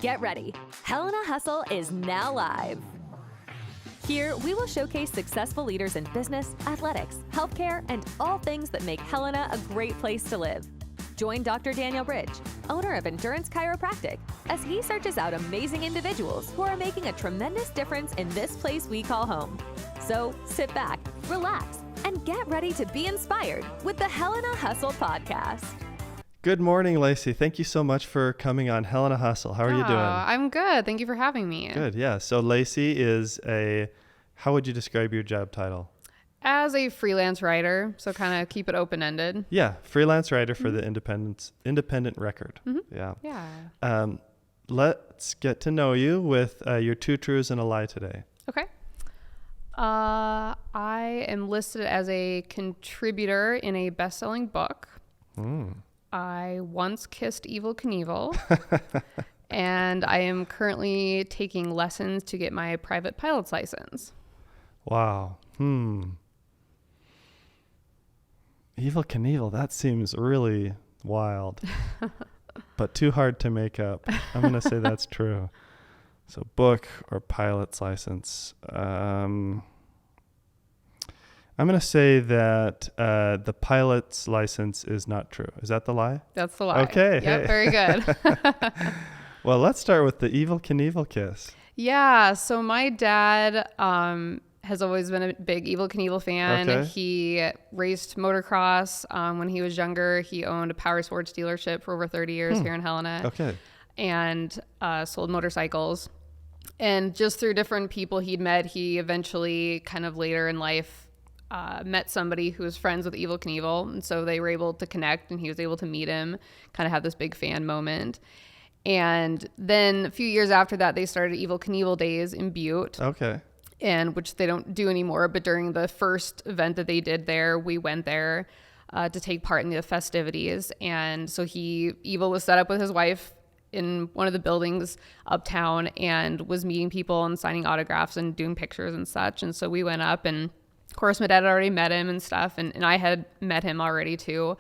Get ready. Helena Hustle is now live. Here, we will showcase successful leaders in business, athletics, healthcare, and all things that make Helena a great place to live. Join Dr. Daniel Bridge, owner of Endurance Chiropractic, as he searches out amazing individuals who are making a tremendous difference in this place we call home. So sit back, relax, and get ready to be inspired with the Helena Hustle podcast. Good morning, Lacey. Thank you so much for coming on Helena Hustle. How are you doing? I'm good. Thank you for having me. Good, yeah. So Lacey is how would you describe your job title? As a freelance writer, so kind of keep it open-ended. Yeah, freelance writer for the Independent Record. Mm-hmm. Yeah. Yeah. Let's get to know you with your two truths and a lie today. Okay. I am listed as a contributor in a best-selling book. I once kissed Evel Knievel, and I am currently taking lessons to get my private pilot's license. Wow. Evel Knievel, that seems really wild, but too hard to make up. I'm going to say that's true. So book or pilot's license. I'm going to say that the pilot's license is not true. Is that the lie? That's the lie. Okay. Yep, very good. Well, let's start with the Evel Knievel kiss. Yeah, so my dad has always been a big Evel Knievel fan. Okay. He raced motocross when he was younger. He owned a power sports dealership for over 30 years here in Helena. Okay. And sold motorcycles. And just through different people he'd met, he eventually kind of later in life met somebody who was friends with Evel Knievel. And so they were able to connect and he was able to meet him, kind of have this big fan moment. And then a few years after that, they started Evel Knievel Days in Butte. Okay. And which they don't do anymore. But during the first event that they did there, we went there to take part in the festivities. And so Evel was set up with his wife in one of the buildings uptown and was meeting people and signing autographs and doing pictures and such. And so we went up, and of course my dad had already met him and stuff, and I had met him already too.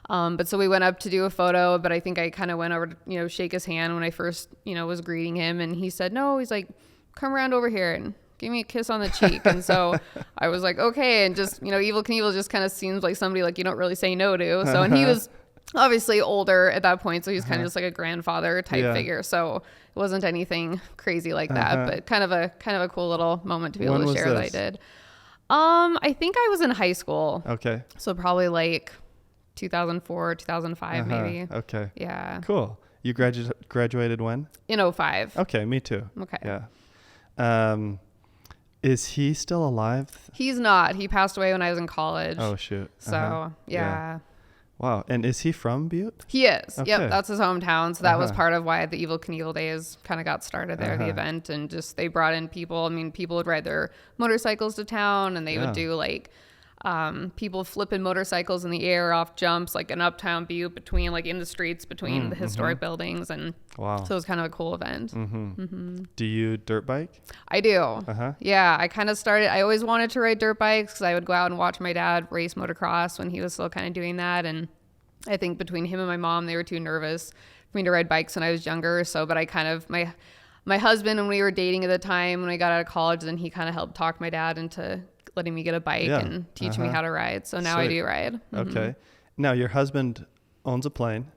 But so we went up to do a photo, but I think I kind of went over to, shake his hand when I first, was greeting him, and he said, no, he's like, come around over here and give me a kiss on the cheek. And so I was like, okay. And just, Evel Knievel just kind of seems like somebody like you don't really say no to. So, and he was obviously older at that point, so he's kind of just like a grandfather type figure. So it wasn't anything crazy like that, but kind of a cool little moment to be able to share that I did. I think I was in high school. Okay. So probably like 2004, 2005 maybe. Okay. Yeah. Cool. You graduated when? In 2005. Okay, me too. Okay. Yeah. Is he still alive? He's not. He passed away when I was in college. Oh shoot. So yeah. Wow. And is he from Butte? He is. Okay. Yep. That's his hometown. So that was part of why the Evel Knievel Days kind of got started there, the event. And just they brought in people. I mean, people would ride their motorcycles to town, and they would do like people flipping motorcycles in the air off jumps, like in uptown Butte between like in the streets between the historic buildings. And so it was kind of a cool event. Do you dirt bike? I do. Yeah. I kind of started, I always wanted to ride dirt bikes because I would go out and watch my dad race motocross when he was still kind of doing that. And I think between him and my mom, they were too nervous for me to ride bikes when I was younger. So, but I kind of, my husband, when we were dating at the time, when I got out of college, then he kind of helped talk my dad into letting me get a bike and teach me how to ride. So now I do ride. Okay. Now your husband owns a plane.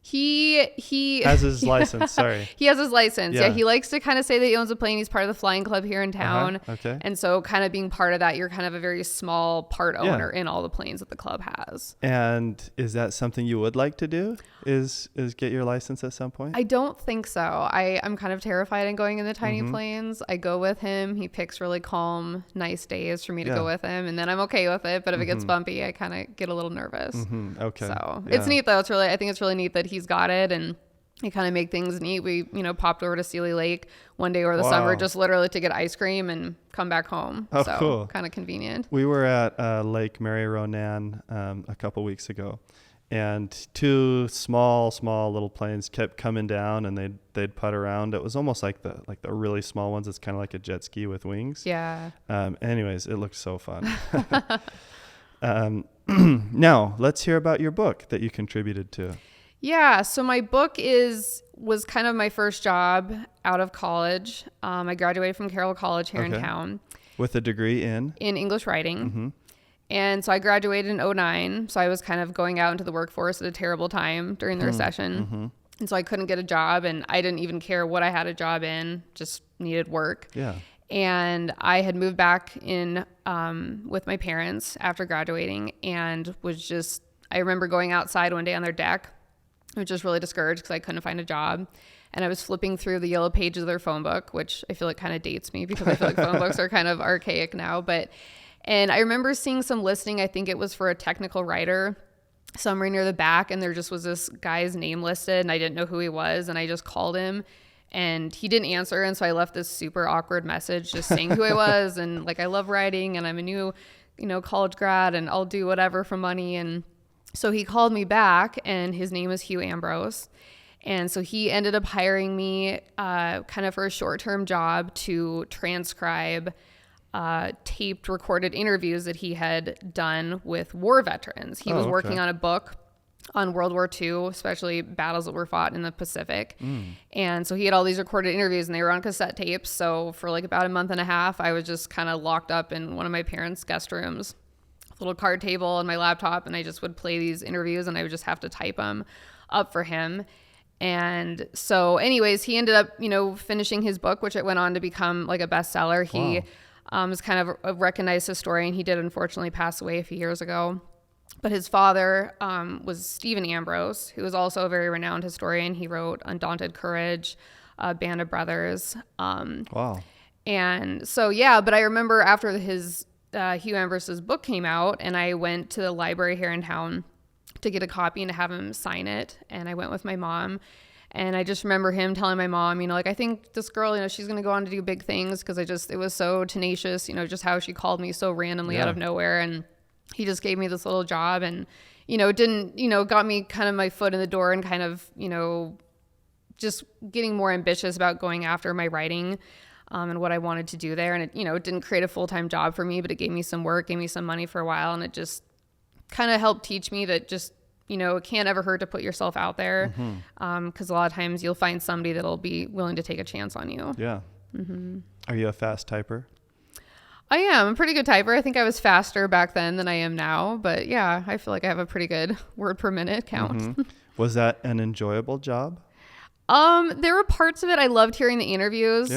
He has his license. Sorry. He has his license. Yeah. He likes to kind of say that he owns a plane. He's part of the flying club here in town. Okay. And so kind of being part of that, you're kind of a very small part owner in all the planes that the club has. And is that something you would like to do? Is get your license at some point? I don't think so. I'm kind of terrified in going in the tiny planes. I go with him. He picks really calm, nice days for me to go with him. And then I'm okay with it. But if it gets bumpy, I kind of get a little nervous. Okay. So it's neat though. I think it's really neat that he's got it, and it kind of make things neat. We, popped over to Sealy Lake one day over the summer, just literally to get ice cream and come back home. Oh, so cool. Kind of convenient. We were at Lake Mary Ronan a couple weeks ago, and two small little planes kept coming down, and they'd putt around. It was almost like the really small ones. It's kind of like a jet ski with wings. Yeah. Anyways, it looked so fun. Now let's hear about your book that you contributed to. Yeah, so my book was kind of my first job out of college. I graduated from Carroll College here in town. With a degree in English writing. And so I graduated in 2009. So I was kind of going out into the workforce at a terrible time during the recession. And so I couldn't get a job, and I didn't even care what I had a job in, just needed work. Yeah. And I had moved back in with my parents after graduating, and I remember going outside one day on their deck. I was just really discouraged because I couldn't find a job. And I was flipping through the yellow pages of their phone book, which I feel like kind of dates me because I feel like phone books are kind of archaic now. And I remember seeing some listing, I think it was for a technical writer, somewhere near the back, and there just was this guy's name listed, and I didn't know who he was, and I just called him, and he didn't answer, and so I left this super awkward message just saying who I was, and like, I love writing, and I'm a new, college grad, and I'll do whatever for money. And so he called me back, and his name is Hugh Ambrose. And so he ended up hiring me kind of for a short-term job to transcribe taped recorded interviews that he had done with war veterans. He was working on a book on World War II, especially battles that were fought in the Pacific. And so he had all these recorded interviews, and they were on cassette tapes. So for like about a month and a half, I was just kind of locked up in one of my parents' guest rooms, little card table and my laptop, and I just would play these interviews, and I would just have to type them up for him. And so anyways, he ended up, finishing his book, which it went on to become like a bestseller. He was kind of a recognized historian. He did unfortunately pass away a few years ago. But his father was Stephen Ambrose, who was also a very renowned historian. He wrote Undaunted Courage, Band of Brothers. And so, but I remember after his Hugh Ambrose's book came out, and I went to the library here in town to get a copy and to have him sign it. And I went with my mom. And I just remember him telling my mom, I think this girl, she's going to go on to do big things, because it was so tenacious, just how she called me so randomly out of nowhere. And he just gave me this little job, and, got me kind of my foot in the door, and kind of, just getting more ambitious about going after my writing and what I wanted to do there. And it didn't create a full-time job for me, but it gave me some work, gave me some money for a while. And it just kind of helped teach me that just, it can't ever hurt to put yourself out there, because a lot of times you'll find somebody that'll be willing to take a chance on you. Yeah. Are you a fast typer? I am. I'm a pretty good typer. I think I was faster back then than I am now. But yeah, I feel like I have a pretty good word per minute count. Was that an enjoyable job? There were parts of it. I loved hearing the interviews.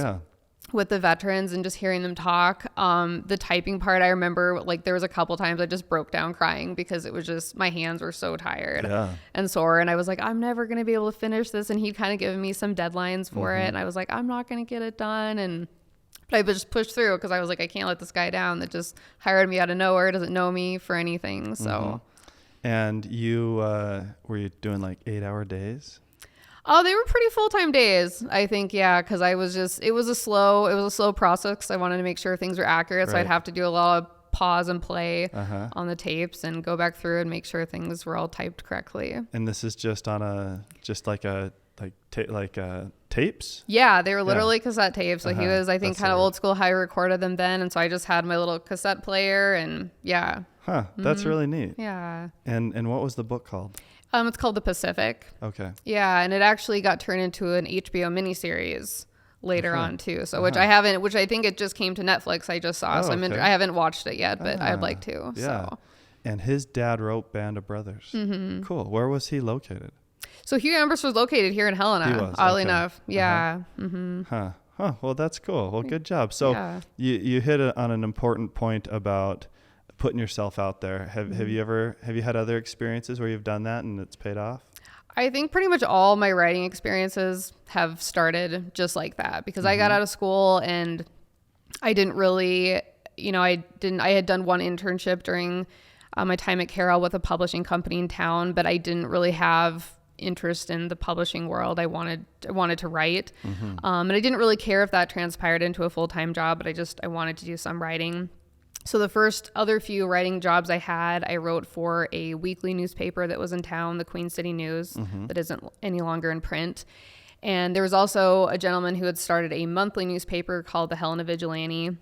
With the veterans and just hearing them talk. The typing part, I remember there was a couple times I just broke down crying because it was just, my hands were so tired and sore. And I was like, I'm never going to be able to finish this. And he'd kind of given me some deadlines for it. And I was like, I'm not going to get it done. But I just pushed through because I was like, I can't let this guy down that just hired me out of nowhere, doesn't know me for anything. So. And you, were you doing 8-hour days? Oh, they were pretty full-time days, I think. Yeah. Cause it was a slow process. 'Cause I wanted to make sure things were accurate. So I'd have to do a lot of pause and play on the tapes and go back through and make sure things were all typed correctly. And this is just on tapes? Yeah. They were literally cassette tapes. So he was, I think, kind of old school, how I recorded them then. And so I just had my little cassette player, and that's really neat. Yeah. And what was the book called? It's called The Pacific. Okay. Yeah, and it actually got turned into an HBO miniseries later on too. So which I think it just came to Netflix. I just saw. So I haven't watched it yet, but I'd like to. Yeah. So. And his dad wrote Band of Brothers. Cool. Where was he located? So Hugh Ambrose was located here in Helena. He was. Oddly enough. Yeah. Well, that's cool. Well, good job. So you hit on an important point about putting yourself out there. Have you had other experiences where you've done that and it's paid off? I think pretty much all my writing experiences have started just like that, because I got out of school and I didn't really, I had done one internship during my time at Carroll with a publishing company in town, but I didn't really have interest in the publishing world. I wanted to write. And I didn't really care if that transpired into a full-time job, but I wanted to do some writing. So the first other few writing jobs I had, I wrote for a weekly newspaper that was in town, the Queen City News, that isn't any longer in print. And there was also a gentleman who had started a monthly newspaper called the Helena Vigilante,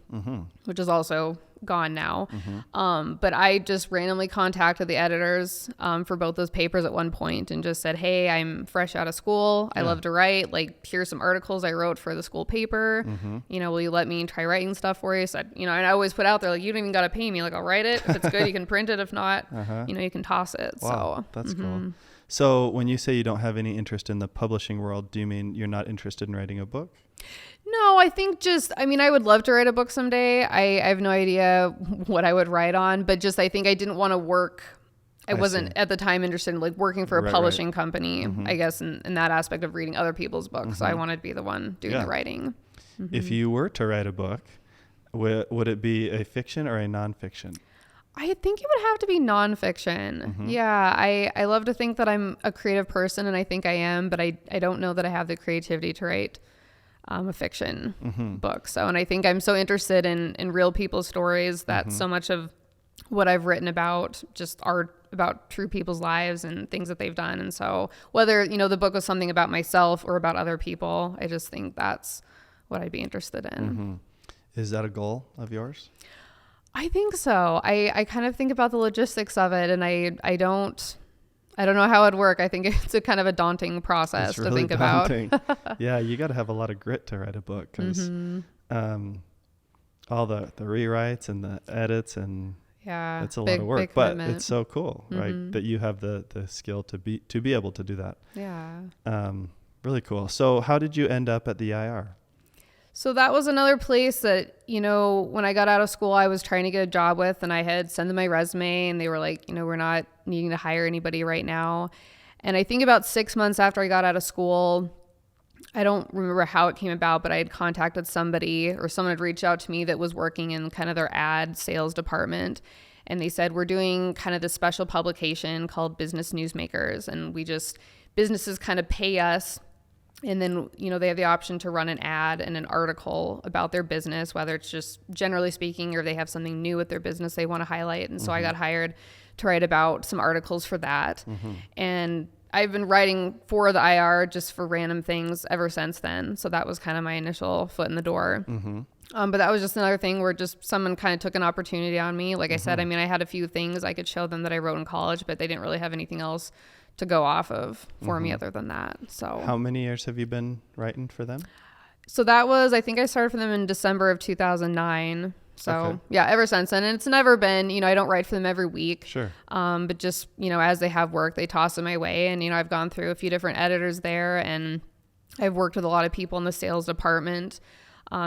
which is also gone now. But I just randomly contacted the editors for both those papers at one point and just said, hey, I'm fresh out of school. I love to write. Like, here's some articles I wrote for the school paper. You know, will you let me try writing stuff for you? So, you know, and I always put out there, like, you don't even got to pay me. Like, I'll write it. If it's good, you can print it. If not, you know, you can toss it. Wow, So that's cool. So when you say you don't have any interest in the publishing world, do you mean you're not interested in writing a book? No, I think I mean, I would love to write a book someday. I have no idea what I would write on, but just I think I didn't want to work. I wasn't at the time interested in like working for a publishing company, I guess, in that aspect of reading other people's books. So I wanted to be the one doing the writing. If you were to write a book, would it be a fiction or a nonfiction? I think it would have to be nonfiction. Yeah, I love to think that I'm a creative person, and I think I am, but I don't know that I have the creativity to write a fiction book. So, and I think I'm so interested in real people's stories that so much of what I've written about just are about true people's lives and things that they've done. And so whether, you know, the book was something about myself or about other people, I just think that's what I'd be interested in. Is that a goal of yours? I think so. I kind of think about the logistics of it, and I don't know how it'd work. I think it's a kind of a daunting process to think about. Yeah, you got to have a lot of grit to write a book because all the rewrites and the edits and it's a lot of work. But it's so cool, right? That you have the skill to be able to do that. Yeah. Really cool. So how did you end up at the IR? So that was another place that, you know, when I got out of school, I was trying to get a job with, and I had sent them my resume, and they were like, you know, we're not needing to hire anybody right now. And I think about 6 months after I got out of school, I don't remember how it came about, but I had contacted somebody, or someone had reached out to me that was working in kind of their ad sales department. And they said, we're doing kind of this special publication called Business Newsmakers. And businesses kind of pay us. And then, you know, they have the option to run an ad and an article about their business, whether it's just generally speaking, or they have something new with their business they want to highlight. And so I got hired to write about some articles for that. And I've been writing for the IR just for random things ever since then. So that was kind of my initial foot in the door. But that was just another thing where just someone kind of took an opportunity on me. Like I said, I mean, I had a few things I could show them that I wrote in college, but they didn't really have anything else to go off of for me other than that. So how many years have you been writing for them? So that was, I think I started for them in December of 2009. So yeah, ever since then. And it's never been, you know, I don't write for them every week. Sure. But just, you know, as they have work, they toss it my way. And, you know, I've gone through a few different editors there, and I've worked with a lot of people in the sales department,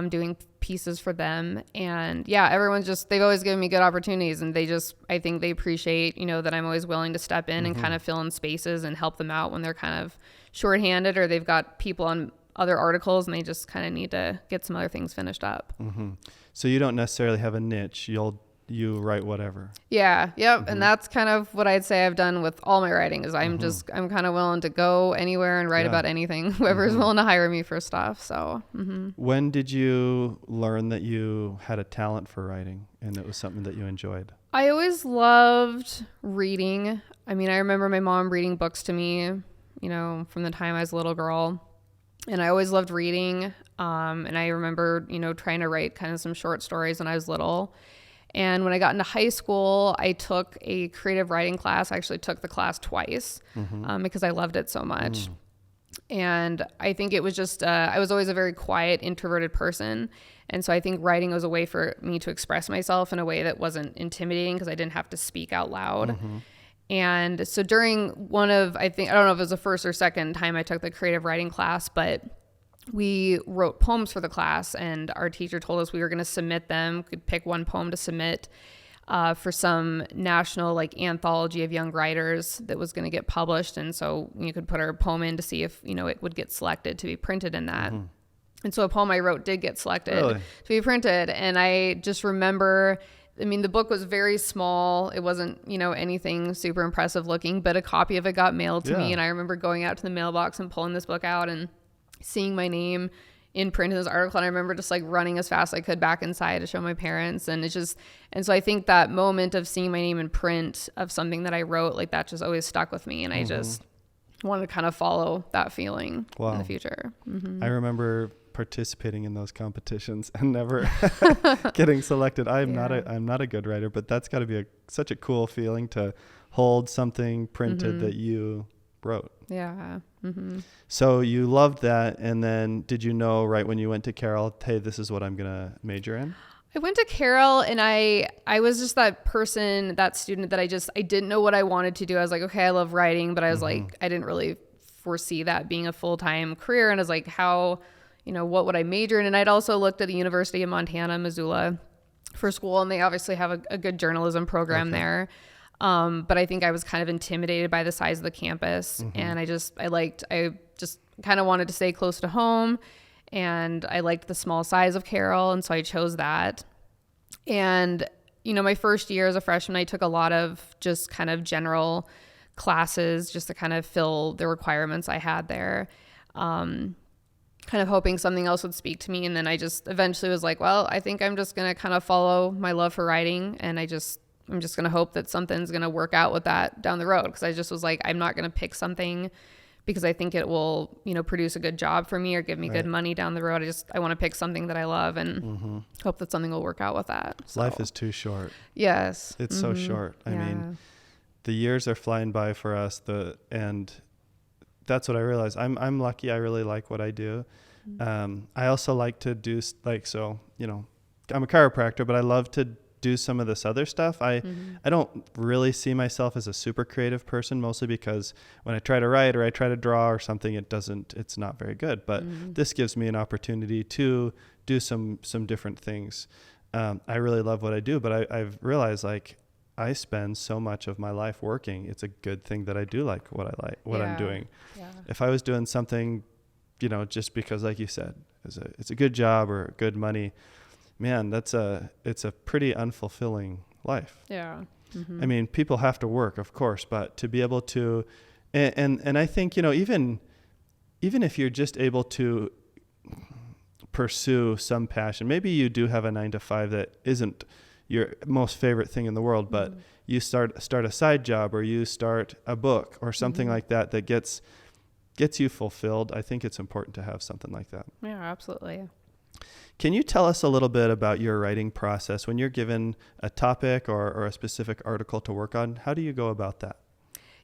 doing pieces for them. And yeah, they've always given me good opportunities, and I think they appreciate, you know, that I'm always willing to step in and kind of fill in spaces and help them out when they're kind of shorthanded, or they've got people on other articles and they just kind of need to get some other things finished up. So you don't necessarily have a niche. You write whatever. Yeah. Yep. And that's kind of what I'd say I've done with all my writing is I'm kind of willing to go anywhere and write about anything, whoever is willing to hire me for stuff. So, When did you learn that you had a talent for writing and it was something that you enjoyed? I always loved reading. I mean, I remember my mom reading books to me, you know, from the time I was a little girl, and I always loved reading. And I remember, you know, trying to write kind of some short stories when I was little. And when I got into high school, I took a creative writing class. I actually took the class twice because I loved it so much. And I think it was just, I was always a very quiet, introverted person. And so I think writing was a way for me to express myself in a way that wasn't intimidating because I didn't have to speak out loud. And so during I don't know if it was the first or second time I took the creative writing class, but we wrote poems for the class, and our teacher told us we were going to submit them. We could pick one poem to submit for some national like anthology of young writers that was going to get published. And so you could put our poem in to see if, you know, it would get selected to be printed in that. And so a poem I wrote did get selected to be printed. And I just remember, I mean, the book was very small. It wasn't, you know, anything super impressive looking, but a copy of it got mailed to me. And I remember going out to the mailbox and pulling this book out and seeing my name in print in this article. And I remember just like running as fast as I could back inside to show my parents. And so I think that moment of seeing my name in print of something that I wrote, like that just always stuck with me. And I just wanted to kind of follow that feeling in the future. I remember participating in those competitions and never getting selected. I'm not a good writer, but that's got to be such a cool feeling to hold something printed that you wrote. Yeah. Mm-hmm. So you loved that. And then did you know right when you went to Carroll, hey, this is what I'm going to major in? I went to Carroll and I was just that person, that student that I didn't know what I wanted to do. I was like, okay, I love writing, but I was like, I didn't really foresee that being a full-time career. And I was like, how, what would I major in? And I'd also looked at the University of Montana, Missoula for school, and they obviously have a good journalism program there. But I think I was kind of intimidated by the size of the campus. And I just kind of wanted to stay close to home. And I liked the small size of Carroll, and so I chose that. And, my first year as a freshman, I took a lot of just kind of general classes just to kind of fill the requirements I had there, kind of hoping something else would speak to me. And then I just eventually was like, well, I think I'm just going to kind of follow my love for writing, and I'm just going to hope that something's going to work out with that down the road, because I just was like, I'm not going to pick something because I think it will, produce a good job for me or give me good money down the road. I want to pick something that I love and hope that something will work out with that. So. Life is too short. Yes. It's so short. I mean, the years are flying by for us. And that's what I realized. I'm lucky. I really like what I do. I also like to do I'm a chiropractor, but I love to do some of this other stuff. I don't really see myself as a super creative person, mostly because when I try to write or I try to draw or something, it's not very good. But this gives me an opportunity to do some different things. I really love what I do, but I've realized I spend so much of my life working. It's a good thing that I do like what I'm doing. Yeah. If I was doing something, just because, like you said, it's a good job or good money, man, it's a pretty unfulfilling life. Yeah. I mean, people have to work, of course, but to be able to, and I think, even if you're just able to pursue some passion, maybe you do have a 9-to-5 that isn't your most favorite thing in the world, but you start a side job or you start a book or something like that gets you fulfilled. I think it's important to have something like that. Yeah, absolutely. Can you tell us a little bit about your writing process when you're given a topic or a specific article to work on? How do you go about that?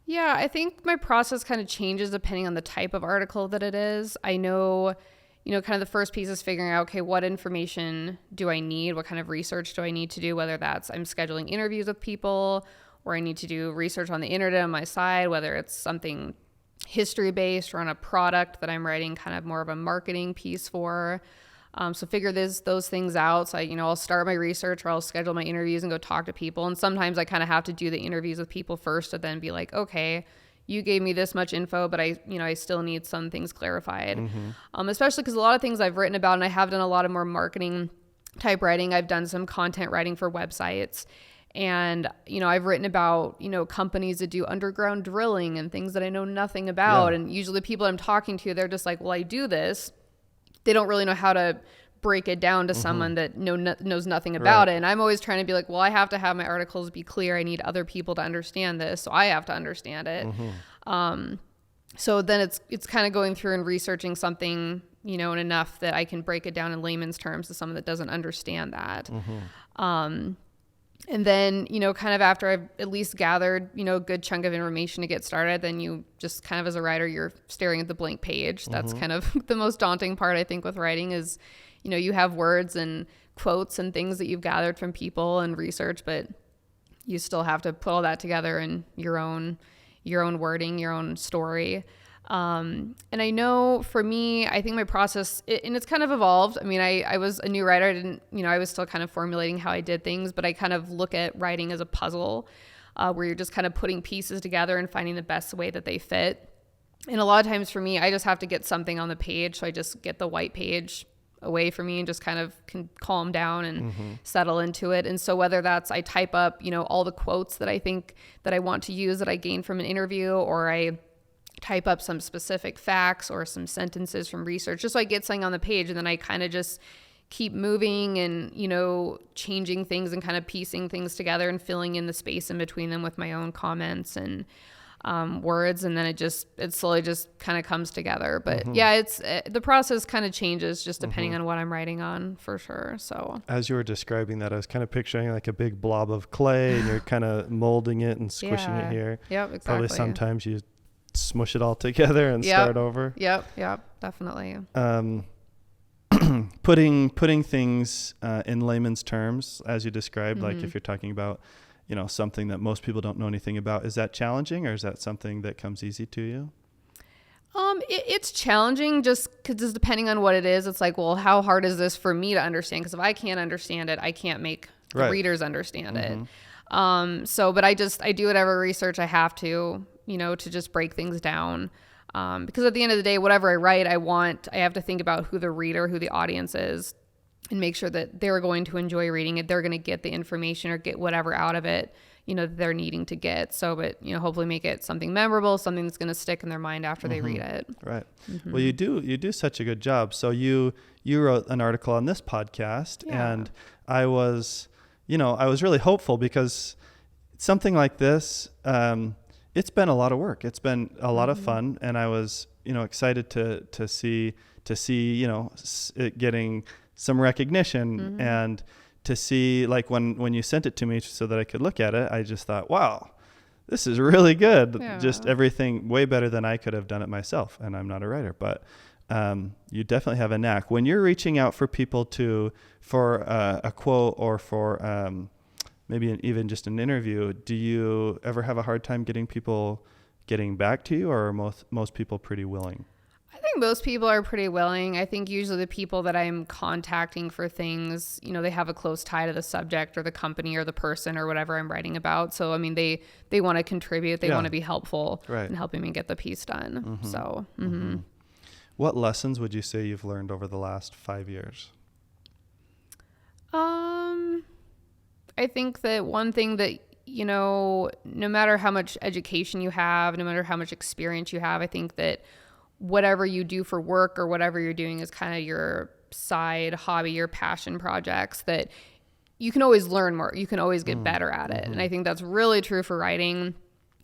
Yeah, I think my process kind of changes depending on the type of article that it is. I know, kind of the first piece is figuring out, okay, what information do I need? What kind of research do I need to do? Whether that's I'm scheduling interviews with people or I need to do research on the internet on my side, whether it's something history-based or on a product that I'm writing kind of more of a marketing piece for. So figure those things out. So I'll start my research or I'll schedule my interviews and go talk to people. And sometimes I kind of have to do the interviews with people first to then be like, okay, you gave me this much info, but I still need some things clarified. Especially because a lot of things I've written about, and I have done a lot of more marketing type writing. I've done some content writing for websites. And, I've written about, companies that do underground drilling and things that I know nothing about. Yeah. And usually the people I'm talking to, they're just like, well, I do this. They don't really know how to break it down to someone that knows nothing about it. And I'm always trying to be like, well, I have to have my articles be clear. I need other people to understand this. So I have to understand it. So then it's kind of going through and researching something, and enough that I can break it down in layman's terms to someone that doesn't understand that. And then, kind of after I've at least gathered, a good chunk of information to get started, then you just kind of as a writer, you're staring at the blank page. That's kind of the most daunting part, I think, with writing is, you have words and quotes and things that you've gathered from people and research, but you still have to put all that together in your own wording, your own story. And I know for me, I think my process, and it's kind of evolved. I mean, I was a new writer. I was still kind of formulating how I did things, but I kind of look at writing as a puzzle, where you're just kind of putting pieces together and finding the best way that they fit. And a lot of times for me, I just have to get something on the page. So I just get the white page away from me and just kind of can calm down and settle into it. And so whether that's I type up, all the quotes that I think that I want to use that I gained from an interview, or I type up some specific facts or some sentences from research, just so I get something on the page. And then I kind of just keep moving and, changing things and kind of piecing things together and filling in the space in between them with my own comments. And words, and then it slowly just kind of comes together. But yeah, the process kind of changes just depending on what I'm writing on, for sure. So as you were describing that, I was kind of picturing like a big blob of clay and you're kind of molding it and squishing it here. Yep, exactly. Probably sometimes you smush it all together and start over. Yep, definitely. Putting things in layman's terms, as you described, like if you're talking about, something that most people don't know anything about, is that challenging, or is that something that comes easy to you? It's challenging just because depending on what it is, it's like, well, how hard is this for me to understand? Because if I can't understand it, I can't make the readers understand it. But I do whatever research I have to just break things down. Because at the end of the day, whatever I write, I have to think about who the audience is, and make sure that they're going to enjoy reading it. They're going to get the information or get whatever out of it, that they're needing to get. So, but, hopefully make it something memorable, something that's going to stick in their mind after they read it. Right. Well, you do such a good job. So you wrote an article on this podcast, and I was really hopeful, because something like this, it's been a lot of work. It's been a lot of fun, and I was, excited to see it getting some recognition, and to see, like, when you sent it to me so that I could look at it, I just thought, wow, this is really good. Yeah. Just everything way better than I could have done it myself. And I'm not a writer, but you definitely have a knack. When you're reaching out for people for a quote, or for maybe even just an interview, do you ever have a hard time getting people getting back to you, or are most people pretty willing? I think most people are pretty willing. I think usually the people that I'm contacting for things, they have a close tie to the subject or the company or the person or whatever I'm writing about. So, I mean, they want to contribute. They want to be helpful in helping me get the piece done. So, What lessons would you say you've learned over the last 5 years? I think that one thing that, no matter how much education you have, no matter how much experience you have, I think that whatever you do for work or whatever you're doing is kind of your side hobby, your passion projects, that you can always learn more. You can always get better at it. And I think that's really true for writing.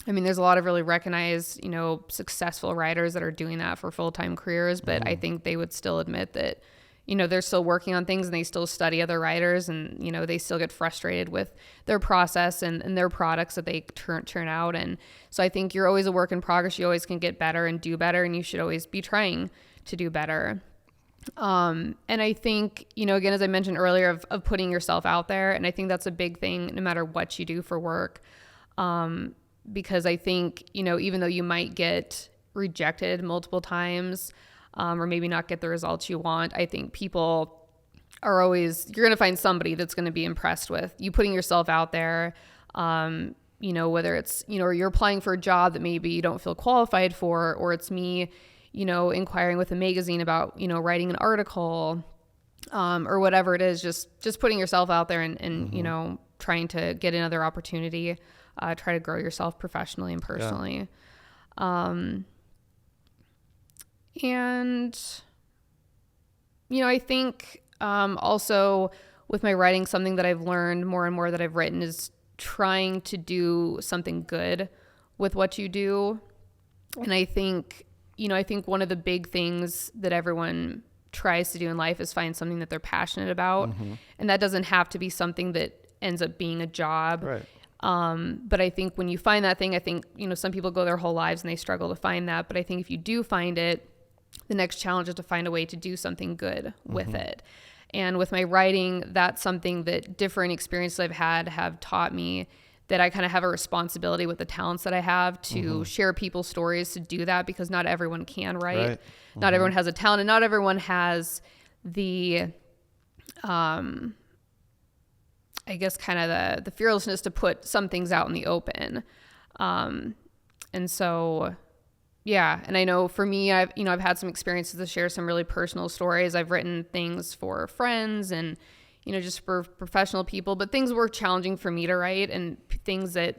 I mean, there's a lot of really recognized, successful writers that are doing that for full-time careers, but I think they would still admit that, they're still working on things, and they still study other writers, and, they still get frustrated with their process and their products that they turn out. And so I think you're always a work in progress. You always can get better and do better, and you should always be trying to do better. And I think, again, as I mentioned earlier, of putting yourself out there. And I think that's a big thing no matter what you do for work. Because I think, even though you might get rejected multiple times, or maybe not get the results you want, I think people are always, you're going to find somebody that's going to be impressed with you putting yourself out there. Whether it's, or you're applying for a job that maybe you don't feel qualified for, or it's me, inquiring with a magazine about, writing an article, or whatever it is, just putting yourself out there and trying to get another opportunity, try to grow yourself professionally and personally. And, I think also with my writing, something that I've learned more and more that I've written is trying to do something good with what you do. And I think one of the big things that everyone tries to do in life is find something that they're passionate about. And that doesn't have to be something that ends up being a job. Right. But I think when you find that thing, I think, some people go their whole lives and they struggle to find that. But I think if you do find it, the next challenge is to find a way to do something good with it. And with my writing, that's something that different experiences I've had have taught me, that I kind of have a responsibility with the talents that I have to share people's stories, to do that, because not everyone can write. Not everyone has a talent, and not everyone has the, I guess, kind of the fearlessness to put some things out in the open. And so, yeah. And I know for me, I've had some experiences to share some really personal stories. I've written things for friends and, just for professional people, but things were challenging for me to write, and things that,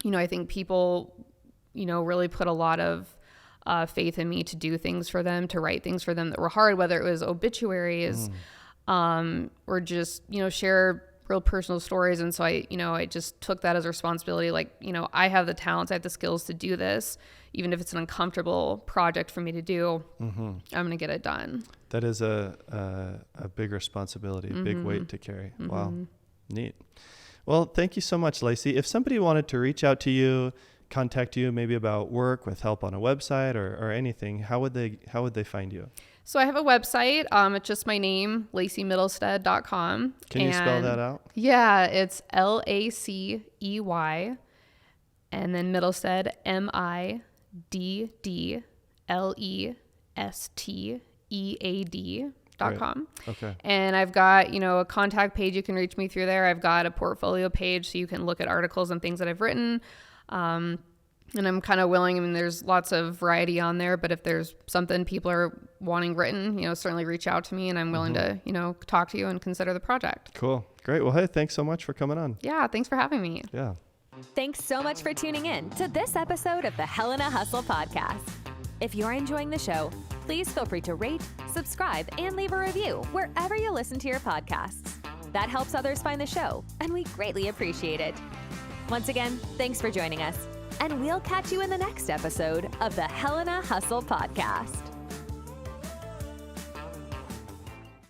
I think people, really put a lot of faith in me to do things for them, to write things for them that were hard, whether it was obituaries, or just, share real personal stories. And so I just took that as a responsibility. Like, I have the talents, I have the skills to do this. Even if it's an uncomfortable project for me to do, I'm going to get it done. That is a big responsibility, a big weight to carry. Wow. Neat. Well, thank you so much, Lacey. If somebody wanted to reach out to you, contact you maybe about work with help on a website or anything, how would they find you? So I have a website. It's just my name, LaceyMiddlestead.com. Can you spell that out? Yeah, it's Lacey and then Middlestead, MIDDLESTEAD.com. Okay. And I've got, a contact page. You can reach me through there. I've got a portfolio page so you can look at articles and things that I've written. And I'm kind of willing, there's lots of variety on there, but if there's something people are wanting written, certainly reach out to me and I'm willing to, talk to you and consider the project. Cool. Great. Well, hey, thanks so much for coming on. Yeah. Thanks for having me. Yeah. Thanks so much for tuning in to this episode of the Helena Hustle podcast. If you're enjoying the show, please feel free to rate, subscribe, and leave a review wherever you listen to your podcasts. That helps others find the show, and we greatly appreciate it. Once again, thanks for joining us, and we'll catch you in the next episode of the Helena Hustle podcast.